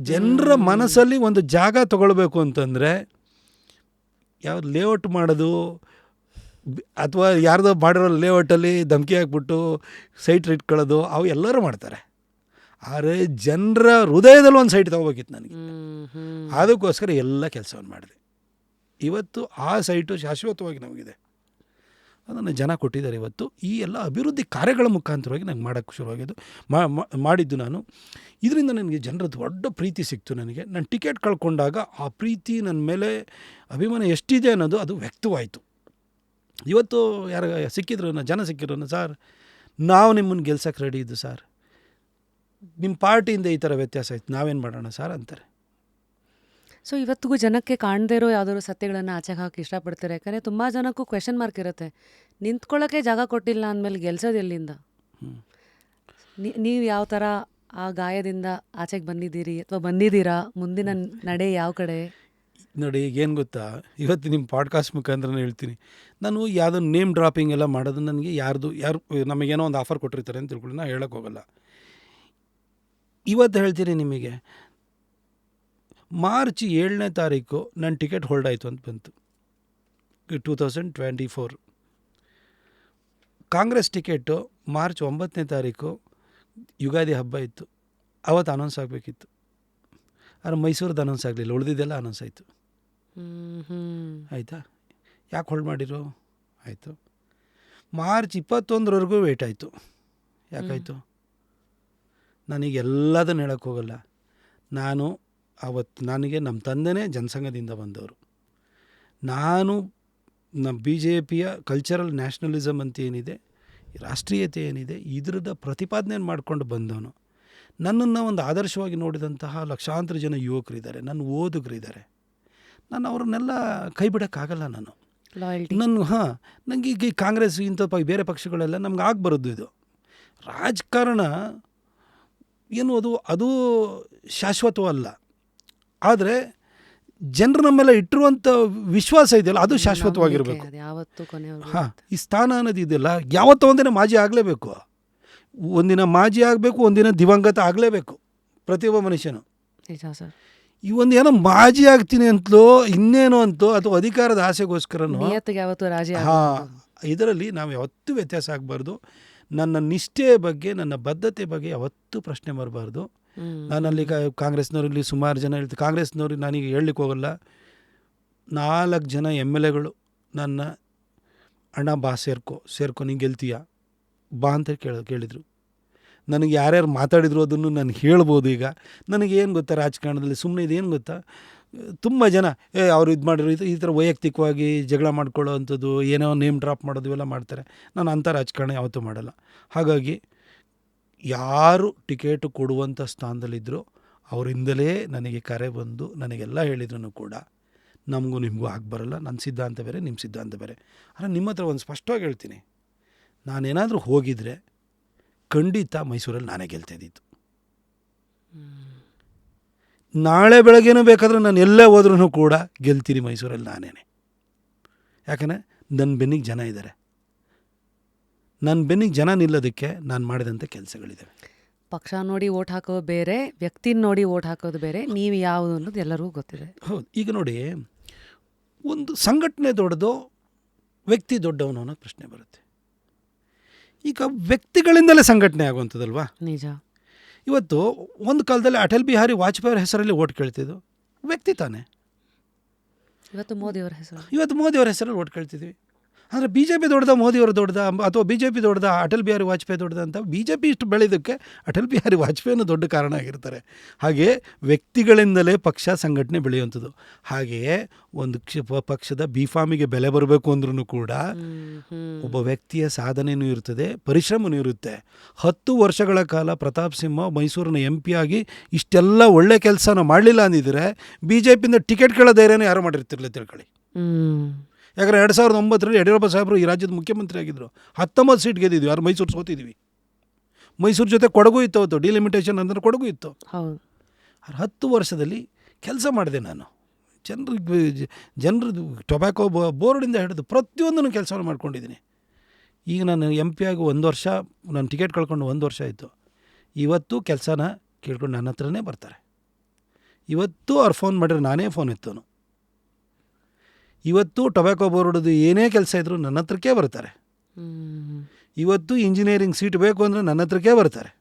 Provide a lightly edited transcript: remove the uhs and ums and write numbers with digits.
ಜನರ ಮನಸ್ಸಲ್ಲಿ ಒಂದು ಜಾಗ ತಗೊಳ್ಬೇಕು ಅಂತಂದರೆ ಯಾವ್ದು ಲೇಔಟ್ ಮಾಡೋದು ಅಥವಾ ಯಾರ್ದೋ ಮಾಡಿರೋ ಲೇಔಟಲ್ಲಿ ಧಮಕಿ ಹಾಕ್ಬಿಟ್ಟು ಸೈಟ್ ಇಟ್ಕೊಳ್ಳೋದು ಅವು ಎಲ್ಲರೂ ಮಾಡ್ತಾರೆ. ಆದರೆ ಜನರ ಹೃದಯದಲ್ಲಿ ಒಂದು ಸೈಟ್ ತೊಗೋಬೇಕಿತ್ತು ನನಗೆ. ಅದಕ್ಕೋಸ್ಕರ ಎಲ್ಲ ಕೆಲಸವನ್ನು ಮಾಡಿದೆ. ಇವತ್ತು ಆ ಸೈಟು ಶಾಶ್ವತವಾಗಿ ನಮಗಿದೆ. ಅದನ್ನು ಜನ ಕೊಟ್ಟಿದ್ದಾರೆ. ಇವತ್ತು ಈ ಎಲ್ಲ ಅಭಿವೃದ್ಧಿ ಕಾರ್ಯಗಳ ಮುಖಾಂತರವಾಗಿ ನಂಗೆ ಮಾಡೋಕ್ಕೆ ಶುರುವಾಗಿದ್ದು ಮಾಡಿದ್ದು ನಾನು. ಇದರಿಂದ ನನಗೆ ಜನರ ದೊಡ್ಡ ಪ್ರೀತಿ ಸಿಕ್ತು. ನನಗೆ ನಾನು ಟಿಕೆಟ್ ಕಳ್ಕೊಂಡಾಗ ಆ ಪ್ರೀತಿ ನನ್ನ ಮೇಲೆ ಅಭಿಮಾನ ಎಷ್ಟಿದೆ ಅನ್ನೋದು ಅದು ವ್ಯಕ್ತವಾಯಿತು. ಇವತ್ತು ಯಾರು ಸಿಕ್ಕಿದ್ರು ಜನ ಸಿಕ್ಕಿದ್ರು, ಸರ್ ನಾವು ನಿಮ್ಮನ್ನು ಗೆಲ್ಸಕ್ಕೆ ರೆಡಿ ಇದ್ದು ಸರ್, ನಿಮ್ಮ ಪಾರ್ಟಿಯಿಂದ ಈ ಥರ ವ್ಯತ್ಯಾಸ ಆಯ್ತು, ನಾವೇನು ಮಾಡೋಣ ಸರ್ ಅಂತಾರೆ. ಸೊ ಇವತ್ತಿಗೂ ಜನಕ್ಕೆ ಕಾಣದೇ ಇರೋ ಯಾವುದಾದ್ರು ಸತ್ಯಗಳನ್ನು ಆಚೆಗೆ ಹಾಕಿ ಇಷ್ಟಪಡ್ತಾರೆ. ಯಾಕಂದರೆ ತುಂಬ ಜನಕ್ಕೂ ಕ್ವೆಶನ್ ಮಾರ್ಕ್ ಇರುತ್ತೆ, ನಿಂತ್ಕೊಳ್ಳೋಕ್ಕೆ ಜಾಗ ಕೊಟ್ಟಿಲ್ಲ ಅಂದಮೇಲೆ ಗೆಲ್ಸೋದು ಎಲ್ಲಿಂದ? ನೀವು ಯಾವ ಥರ ಆ ಗಾಯದಿಂದ ಆಚೆಗೆ ಬಂದಿದ್ದೀರಿ ಅಥವಾ ಬಂದಿದ್ದೀರಾ? ಮುಂದಿನ ನಡೆ ಯಾವ ಕಡೆ? ನೋಡಿ, ಈಗೇನು ಗೊತ್ತಾ, ಇವತ್ತು ನಿಮ್ಮ ಪಾಡ್ಕಾಸ್ಟ್ ಮುಖಾಂತರ ಹೇಳ್ತೀನಿ, ನಾನು ಯಾವುದೋ ನೇಮ್ ಡ್ರಾಪಿಂಗ್ ಎಲ್ಲ ಮಾಡೋದು ನನಗೆ ಯಾರು ನಮಗೇನೋ ಒಂದು ಆಫರ್ ಕೊಟ್ಟಿರ್ತಾರೆ ಅಂತ ತಿಳ್ಕೊಳ್ಳಿ, ನಾನು ಹೇಳೋಕ್ಕೆ ಹೋಗಲ್ಲ. ಇವತ್ತು ಹೇಳ್ತೀನಿ ನಿಮಗೆ, ಮಾರ್ಚ್ 7ನೇ ತಾರೀಕು ನನ್ನ ಟಿಕೆಟ್ ಹೋಲ್ಡ್ ಆಯಿತು ಅಂತ ಬಂತು, 2024. ಕಾಂಗ್ರೆಸ್ ಟಿಕೆಟು ಮಾರ್ಚ್ 9ನೇ ತಾರೀಕು ಯುಗಾದಿ ಹಬ್ಬ ಇತ್ತು, ಅವತ್ತು ಅನೌನ್ಸ್ ಆಗಬೇಕಿತ್ತು. ಆದರೆ ಮೈಸೂರದ್ದು ಅನೌನ್ಸ್ ಆಗಲಿಲ್ಲ, ಉಳಿದಿದ್ದೆಲ್ಲ ಅನೌನ್ಸ್ ಆಯಿತು. ಆಯಿತಾ? ಯಾಕೆ ಹೋಲ್ಡ್ ಮಾಡಿರು? ಆಯಿತು. ಮಾರ್ಚ್ 21ರವರೆಗೂ ವೇಟ್ ಆಯಿತು. ಯಾಕಾಯಿತು? ನನಗೆ ಎಲ್ಲದನ್ನು ಹೇಳೋಕ್ಕೆ ಹೋಗಲ್ಲ. ನಾನು ಅವತ್ತು ನನಗೆ ನಮ್ಮ ತಂದೆನೇ ಜನಸಂಘದಿಂದ ಬಂದವರು. ನಾನು ನಮ್ಮ BJPಯ ಕಲ್ಚರಲ್ ನ್ಯಾಷನಲಿಸಮ್ ಅಂತ ಏನಿದೆ, ರಾಷ್ಟ್ರೀಯತೆ ಏನಿದೆ, ಇದ್ರದ ಪ್ರತಿಪಾದನೆ ಮಾಡ್ಕೊಂಡು ಬಂದವನು. ನನ್ನನ್ನು ಒಂದು ಆದರ್ಶವಾಗಿ ನೋಡಿದಂತಹ ಲಕ್ಷಾಂತರ ಜನ ಯುವಕರಿದ್ದಾರೆ, ನನ್ನ ಓದುಗರಿದ್ದಾರೆ. ನಾನು ಅವ್ರನ್ನೆಲ್ಲ ಕೈ ಬಿಡೋಕ್ಕಾಗಲ್ಲ. ನಾನು ನನಗೆ ಈಗ ಕಾಂಗ್ರೆಸ್ ಇಂಥ ಬೇರೆ ಪಕ್ಷಗಳೆಲ್ಲ ನಮ್ಗೆ ಬರೋದು. ಇದು ರಾಜಕಾರಣ ಏನು, ಅದು ಶಾಶ್ವತವಲ್ಲ. ಆದರೆ ಜನರು ನಮ್ಮೆಲ್ಲ ಇಟ್ಟಿರುವಂಥ ವಿಶ್ವಾಸ ಇದೆಯಲ್ಲ, ಅದು ಶಾಶ್ವತವಾಗಿರಬೇಕು. ಹಾಂ, ಈ ಸ್ಥಾನ ಅನ್ನೋದು ಇದೆಯಲ್ಲ, ಯಾವತ್ತೋ ಒಂದಿನ ಮಾಜಿ ಆಗಲೇಬೇಕು. ಒಂದಿನ ಮಾಜಿ ಆಗಬೇಕು, ಒಂದಿನ ದಿವಂಗತ ಆಗಲೇಬೇಕು ಪ್ರತಿಯೊಬ್ಬ ಮನುಷ್ಯನು. ಈ ಒಂದು ಏನೋ ಮಾಜಿ ಆಗ್ತೀನಿ ಅಂತಲೋ ಇನ್ನೇನೋ ಅಂತೋ ಅಥವಾ ಅಧಿಕಾರದ ಆಸೆಗೋಸ್ಕರನೋ ಹಾಂ, ಇದರಲ್ಲಿ ನಾವು ಯಾವತ್ತೂ ವ್ಯತ್ಯಾಸ ಆಗಬಾರ್ದು. ನನ್ನ ನಿಷ್ಠೆಯ ಬಗ್ಗೆ, ನನ್ನ ಬದ್ಧತೆ ಬಗ್ಗೆ ಯಾವತ್ತೂ ಪ್ರಶ್ನೆ ಬರಬಾರ್ದು. ನಾನಲ್ಲಿ ಕಾಂಗ್ರೆಸ್ನವ್ರಲ್ಲಿ ಸುಮಾರು ಜನ ಹೇಳ್ತಾರೆ, ಕಾಂಗ್ರೆಸ್ನವ್ರಿಗೆ ನಾನೀಗ ಹೇಳಲಿಕ್ಕೆ ಹೋಗಲ್ಲ. 4 ಜನ MLAಗಳು ನನ್ನ ಅಣ್ಣ ಬಾ ಸೇರ್ಕೊ ನೀನು ಗೆಲ್ತೀಯ ಬಾ ಅಂತ ಕೇಳಿದರು. ನನಗೆ ಯಾರ್ಯಾರು ಮಾತಾಡಿದ್ರು ಅದನ್ನು ನಾನು ಹೇಳ್ಬೋದು. ಈಗ ನನಗೇನು ಗೊತ್ತಾ, ರಾಜಕಾರಣದಲ್ಲಿ ಸುಮ್ಮನೆ ಇದೇನು ಗೊತ್ತಾ, ತುಂಬ ಜನ ಅವರು ಇದು ಮಾಡಿರೋ ಈ ಥರ ವೈಯಕ್ತಿಕವಾಗಿ ಜಗಳ ಮಾಡ್ಕೊಳ್ಳೋ ಅಂಥದ್ದು, ಏನೋ ನೇಮ್ ಡ್ರಾಪ್ ಮಾಡೋದು ಇವೆಲ್ಲ ಮಾಡ್ತಾರೆ. ನಾನು ಅಂಥ ರಾಜಕಾರಣ ಯಾವತ್ತೂ ಮಾಡಲ್ಲ. ಹಾಗಾಗಿ ಯಾರು ಟಿಕೆಟು ಕೊಡುವಂಥ ಸ್ಥಾನದಲ್ಲಿದ್ದರೂ ಅವರಿಂದಲೇ ನನಗೆ ಕರೆ ಬಂದು ನನಗೆಲ್ಲ ಹೇಳಿದ್ರು ಕೂಡ ನಮಗೂ ನಿಮಗೂ ಬರಲ್ಲ, ನನ್ನ ಸಿದ್ಧಾಂತ ಬೇರೆ, ನಿಮ್ಮ ಸಿದ್ಧಾಂತ ಬೇರೆ. ಆದರೆ ನಿಮ್ಮ ಹತ್ರ ಒಂದು ಸ್ಪಷ್ಟವಾಗಿ ಹೇಳ್ತೀನಿ, ನಾನೇನಾದರೂ ಹೋಗಿದರೆ ಖಂಡಿತ ಮೈಸೂರಲ್ಲಿ ನಾನೇ ಗೆಲ್ತಾಯಿದ್ದಿತ್ತು. ನಾಳೆ ಬೆಳಗ್ಗೆನೂ ಬೇಕಾದ್ರೆ ನಾನು ಎಲ್ಲೇ ಹೋದ್ರೂ ಕೂಡ ಗೆಲ್ತೀನಿ ಮೈಸೂರಲ್ಲಿ ನಾನೇನೆ. ಯಾಕಂದರೆ ನನ್ನ ಬೆನ್ನಿಗೆ ಜನ ಇದ್ದಾರೆ. ನನ್ನ ಬೆನ್ನಿಗೆ ಜನ ನಿಲ್ಲೋದಕ್ಕೆ ನಾನು ಮಾಡಿದಂಥ ಕೆಲಸಗಳಿದ್ದಾವೆ. ಪಕ್ಷ ನೋಡಿ ಓಟ್ ಹಾಕೋದು ಬೇರೆ, ವ್ಯಕ್ತಿ ನೋಡಿ ಓಟ್ ಹಾಕೋದು ಬೇರೆ. ನೀವು ಯಾವುದು ಅನ್ನೋದು ಎಲ್ಲರಿಗೂ ಗೊತ್ತಿದೆ. ಹೌದು. ಈಗ ನೋಡಿ, ಒಂದು ಸಂಘಟನೆ ದೊಡ್ಡದು, ವ್ಯಕ್ತಿ ದೊಡ್ಡವನು ಅನ್ನೋ ಪ್ರಶ್ನೆ ಬರುತ್ತೆ. ಈಗ ವ್ಯಕ್ತಿಗಳಿಂದಲೇ ಸಂಘಟನೆ ಆಗುವಂಥದ್ದಲ್ವಾ? ನಿಜ. ಇವತ್ತು ಒಂದು ಕಾಲದಲ್ಲಿ ಅಟಲ್ ಬಿಹಾರಿ ವಾಜಪೇಯಿ ಅವರ ಹೆಸರಲ್ಲಿ ಓಟ್ ಕೇಳ್ತಿದ್ದು ವ್ಯಕ್ತಿ ತಾನೆ. ಇವತ್ತು ಮೋದಿಯವರ ಹೆಸರಲ್ಲಿ ಓಟ್ ಕೇಳ್ತಿದ್ವಿ. ಅಂದರೆ BJP ದೊಡ್ಡದ, ಮೋದಿಯವರು ದೊಡ್ಡದ, ಅಥವಾ BJP ದೊಡ್ಡದ, ಅಟಲ್ ಬಿಹಾರಿ ವಾಜಪೇಯಿ ದೊಡ್ಡದ ಅಂತ? BJP ಇಷ್ಟು ಬೆಳೆಯೋದಕ್ಕೆ ಅಟಲ್ ಬಿಹಾರಿ ವಾಜಪೇಯಿನೂ ದೊಡ್ಡ ಕಾರಣ ಆಗಿರ್ತಾರೆ. ಹಾಗೆಯೇ ವ್ಯಕ್ತಿಗಳಿಂದಲೇ ಪಕ್ಷ ಸಂಘಟನೆ ಬೆಳೆಯುವಂಥದ್ದು. ಹಾಗೆಯೇ ಒಂದು ಪಕ್ಷದ B.Farmಗೆ ಬೆಲೆ ಬರಬೇಕು ಅಂದ್ರೂ ಕೂಡ ಒಬ್ಬ ವ್ಯಕ್ತಿಯ ಸಾಧನೆಯೂ ಇರ್ತದೆ, ಪರಿಶ್ರಮನೂ ಇರುತ್ತೆ. 10 ವರ್ಷಗಳ ಕಾಲ ಪ್ರತಾಪ್ ಸಿಂಹ ಮೈಸೂರಿನ MP ಆಗಿ ಇಷ್ಟೆಲ್ಲ ಒಳ್ಳೆ ಕೆಲಸನ ಮಾಡಲಿಲ್ಲ ಅಂದಿದ್ರೆ BJPಯಿಂದ ಟಿಕೆಟ್ ಕೇಳೋ ಧೈರ್ಯನೂ ಯಾರು ಮಾಡಿರ್ತಿರ್ಲಿಲ್ಲ ತಿಳ್ಕೊಳ್ಳಿ. ಯಾಕಂದರೆ 2009ರಲ್ಲಿ ಯಡಿಯೂರಪ್ಪ ಸಾಹೇಬರು ಈ ರಾಜ್ಯದ ಮುಖ್ಯಮಂತ್ರಿ ಆಗಿದ್ದರು. 19 ಸೀಟ್ ಗೆದ್ದಿದ್ವಿ. ಯಾರು ಮೈಸೂರು ಸೋತಿದ್ವಿ. ಮೈಸೂರು ಜೊತೆ ಕೊಡಗು ಇತ್ತು, ಅವತ್ತು ಡಿಲಿಮಿಟೇಷನ್ ಅಂದರೆ ಕೊಡಗು ಇತ್ತು. 10 ವರ್ಷದಲ್ಲಿ ಕೆಲಸ ಮಾಡಿದೆ ನಾನು. ಜನರದ್ದು ಟೊಬ್ಯಾಕೋ ಬೋರ್ಡಿಂದ ಹಿಡಿದು ಪ್ರತಿಯೊಂದನ್ನು ಕೆಲಸವನ್ನು ಮಾಡ್ಕೊಂಡಿದ್ದೀನಿ. ಈಗ ನಾನು MP ಆಗಿ 1 ವರ್ಷ, ನಾನು ಟಿಕೆಟ್ ಕಳ್ಕೊಂಡು 1 ವರ್ಷ ಆಯಿತು. ಇವತ್ತು ಕೆಲಸನ ಕೇಳ್ಕೊಂಡು ನನ್ನ ಹತ್ರನೇ ಬರ್ತಾರೆ. ಇವತ್ತು ಅವ್ರು ಫೋನ್ ಮಾಡಿದ್ರೆ ನಾನೇ ಫೋನ್ ಎತ್ತೋನು. ಇವತ್ತು ಟೊಬ್ಯಾಕೋ ಬೋರ್ಡ್ದು ಏನೇ ಕೆಲಸ ಇದ್ದರೂ ನನ್ನ ಹತ್ರಕ್ಕೆ ಬರ್ತಾರೆ. ಹ್ಮ್. ಇವತ್ತು ಇಂಜಿನಿಯರಿಂಗ್ ಸೀಟ್ ಬೇಕು ಅಂದರೆ ನನ್ನ ಹತ್ರಕ್ಕೆ ಬರ್ತಾರೆ.